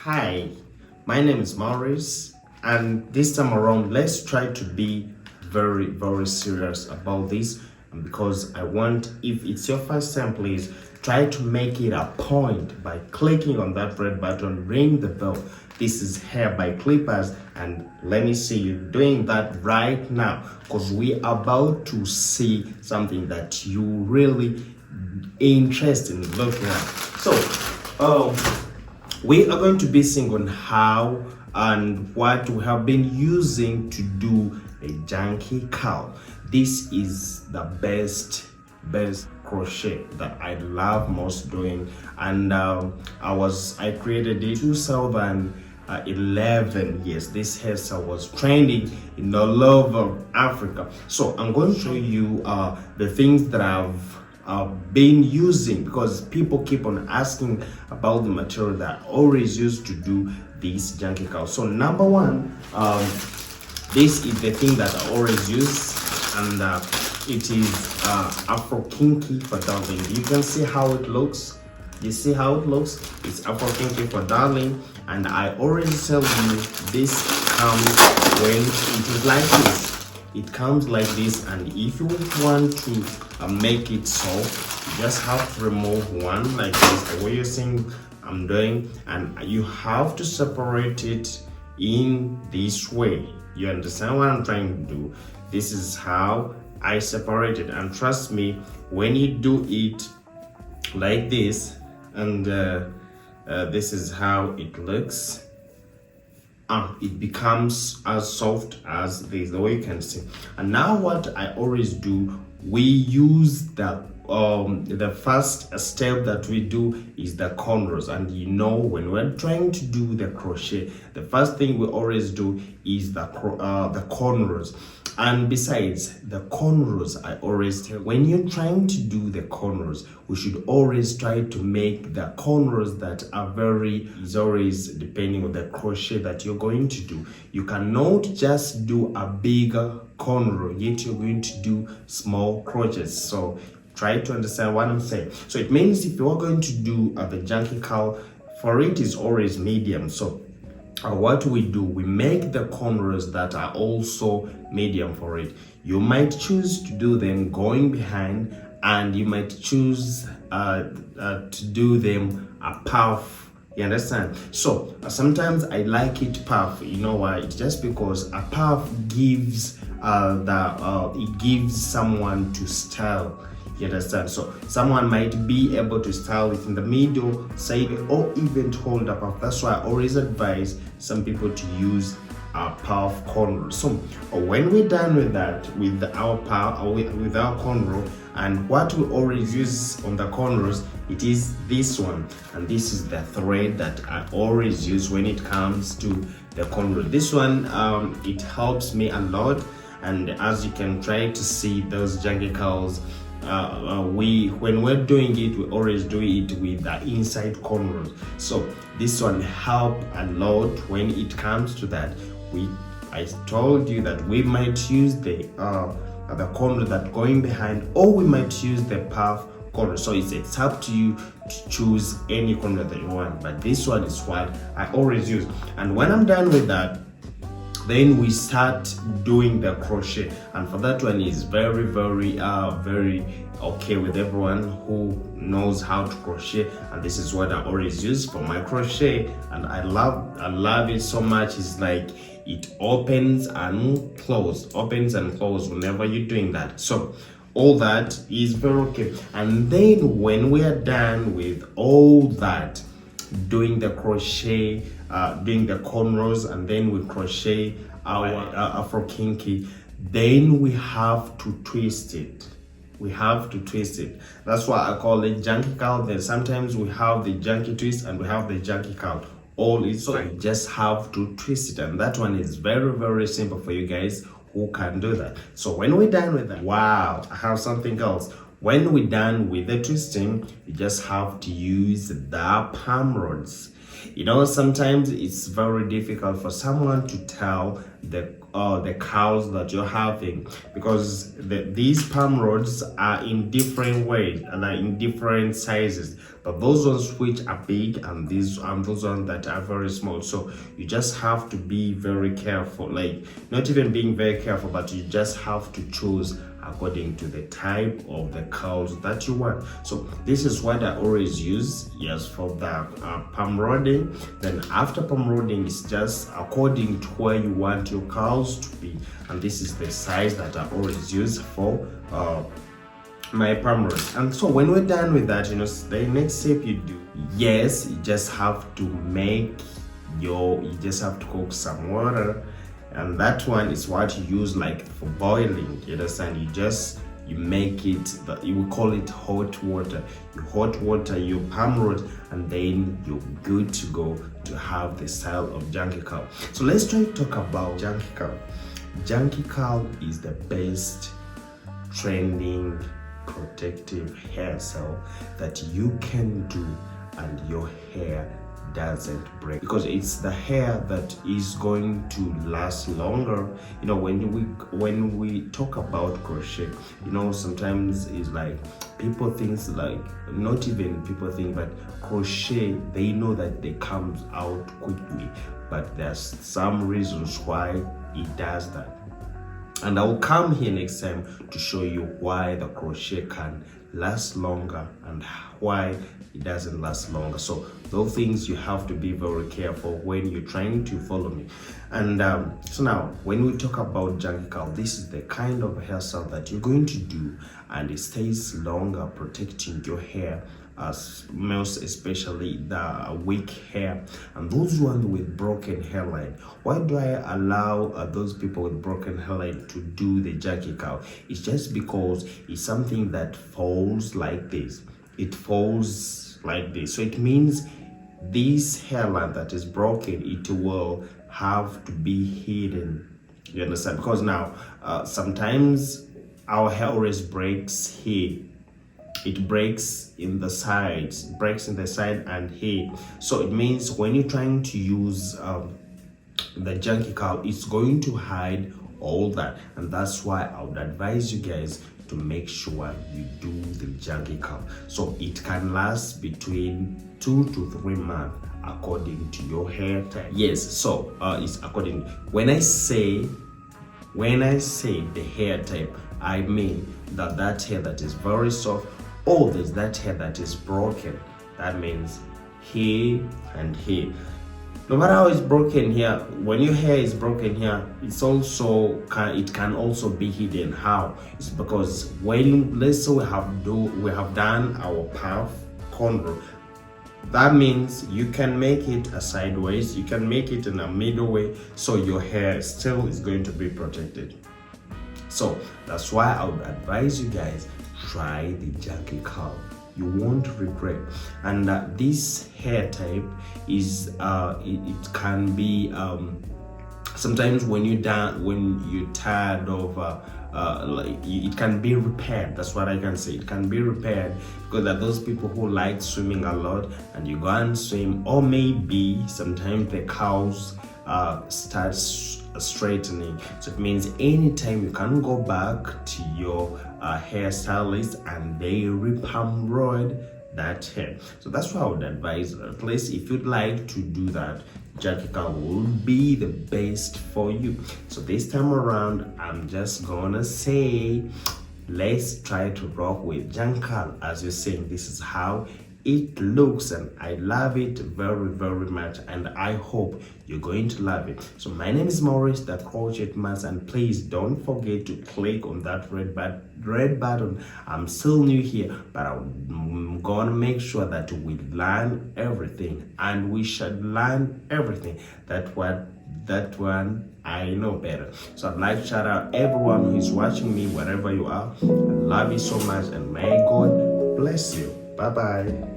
Hi, my name is Maurice, and this time around, let's try to be very serious about this. And because I want, if it's your first time, please try to make it a point by clicking on that red button, ring the bell. This is Hair by Clippers, and let me see you doing that right now, because we are about to see something that you really interested in looking at. So we are going to be seeing on how and what we have been using to do a junky cowl. This is the best crochet that I love most doing, and I created it 2011. Yes, this hairstyle was trending in all over Africa. So I'm going to show you the things that I've been using, because people keep on asking about the material that I always use to do this junky cowl. So number one, this is the thing that I always use, and it is Afro Kinky for darling. You can see how it looks. You see how it looks? It's Afro Kinky for darling, and I already tell you this comes when it is like this. It comes like this, and if you want to make it soft, you just have to remove one like this, the way you're seeing I'm doing, and you have to separate it in this way. You understand what I'm trying to do? This is how I separate it, and trust me, when you do it like this, and this is how it looks. It becomes as soft as this, the way you can see. And now what I always do, we use the first step that we do is the cornrows. And you know, when we're trying to do the crochet, the first thing we always do is the cornrows. And besides the cornrows, I always tell, when you're trying to do the cornrows, we should always try to make the cornrows that are is always depending on the crochet that you're going to do. You cannot just do a bigger cornrow, yet you're going to do small crochets. So try to understand what I'm saying. So it means if you're going to do the junky cowl, for it is always medium. So what we do, we make the cornrows that are also medium for it. You might choose to do them going behind, and you might choose to do them a puff. You understand? So sometimes I like it puff. You know why? It's just because a puff gives it gives someone to style. You understand? So someone might be able to style it in the middle, side, or even hold a puff. That's why I always advise some people to use a puff cornrow. So when we're done with that, with our puff, with our cornrow, and what we always use on the cornrows, it is this one, and this is the thread that I always use when it comes to the cornrow. This one, it helps me a lot, and as you can try to see those junky cowls, when we're doing it, we always do it with the inside cornrows. So this one help a lot when it comes to that. I told you that we might use the cornrow that going behind, or we might use the puff cornrow. So it's up to you to choose any cornrow that you want, but this one is what I always use. And when I'm done with that, then we start doing the crochet, and for that one is very okay with everyone who knows how to crochet. And this is what I always use for my crochet, and I love it so much. It's like it opens and closes whenever you're doing that. So all that is very okay. And then when we are done with all that, doing the crochet, doing the cornrows, and then we crochet our Afro Kinky, then we have to twist it. That's why I call it junky cowl. Then sometimes we have the junky twist and we have the junky cowl. All is so you just have to twist it, and that one is very simple for you guys who can do that. So when we're done with that, wow, I have something else. When we're done with the twisting, you just have to use the palm rods. You know, sometimes it's very difficult for someone to tell the cows that you're having, because these palm rods are in different ways and are in different sizes, but those ones which are big and those ones that are very small. So you just have to be very careful, like not even being very careful, but you just have to choose according to the type of the cows that you want. So this is what I always use, yes, for the palm rodding. Then after palm rodding, it's just according to where you want your cows to be, and this is the size that I always use for my palm rods. And so when we're done with that, you know, the next step you do, yes, you just have to cook some water, and that one is what you use like for boiling, you understand? You make it, you will call it hot water. You hot water your palm rod, and then you're good to go to have the style of junky cow. So let's try to talk about junky cow. Junky cow is the best trending protective hair style that you can do, and your hair doesn't break, because it's the hair that is going to last longer. You know, when we talk about crochet, you know, sometimes it's like people think, like not even people think, but crochet, they know that they come out quickly, but there's some reasons why it does that. And I will come here next time to show you why the crochet can last longer and why it doesn't last longer. So those things you have to be very careful when you're trying to follow me. And so now when we talk about junky cow, this is the kind of hairstyle that you're going to do, and it stays longer, protecting your hair, as most especially the weak hair and those ones with broken hairline. Why do I allow those people with broken hairline to do the junky cow? It's just because it's something that falls like this. It falls like this, so it means this hairline that is broken, it will have to be hidden, you understand? Because now sometimes our hair always breaks here. It breaks in the sides, and here. So it means when you're trying to use the junky cow, it's going to hide all that, and that's why I would advise you guys to make sure you do the junky cow, so it can last between 2 to 3 months according to your hair type. Yes, so it's according. When I say the hair type, I mean that hair that is very soft, or there's that hair that is broken. That means here and here. No matter how it's broken here, when your hair is broken here, it can also be hidden. How? It's because when, let's say we have done our puff cornrow, that means you can make it a sideways, you can make it in a middle way, so your hair still is going to be protected. So that's why I would advise you guys, try the junky cow. You won't regret. And this hair type is it can be sometimes when you're tired of it can be repaired. That's what I can say. It can be repaired, because there are those people who like swimming a lot, and you go and swim, or maybe sometimes the cows start straightening. So it means anytime you can go back to your hairstylist and they re-palm rod that hair. So that's what I would advise. At least if you'd like to do that, junky cow will be the best for you. So this time around, I'm just gonna say, let's try to rock with junky. As you're saying, this is how it looks, and I love it very, very much, and I hope you're going to love it. So my name is Maurice, the Crochet Master, and please don't forget to click on that red button. I'm still new here, but I'm gonna make sure that we learn everything, and we should learn everything. That one I know better. So I'd like to shout out everyone who's watching me wherever you are. I love you so much, and may God bless you. Bye bye.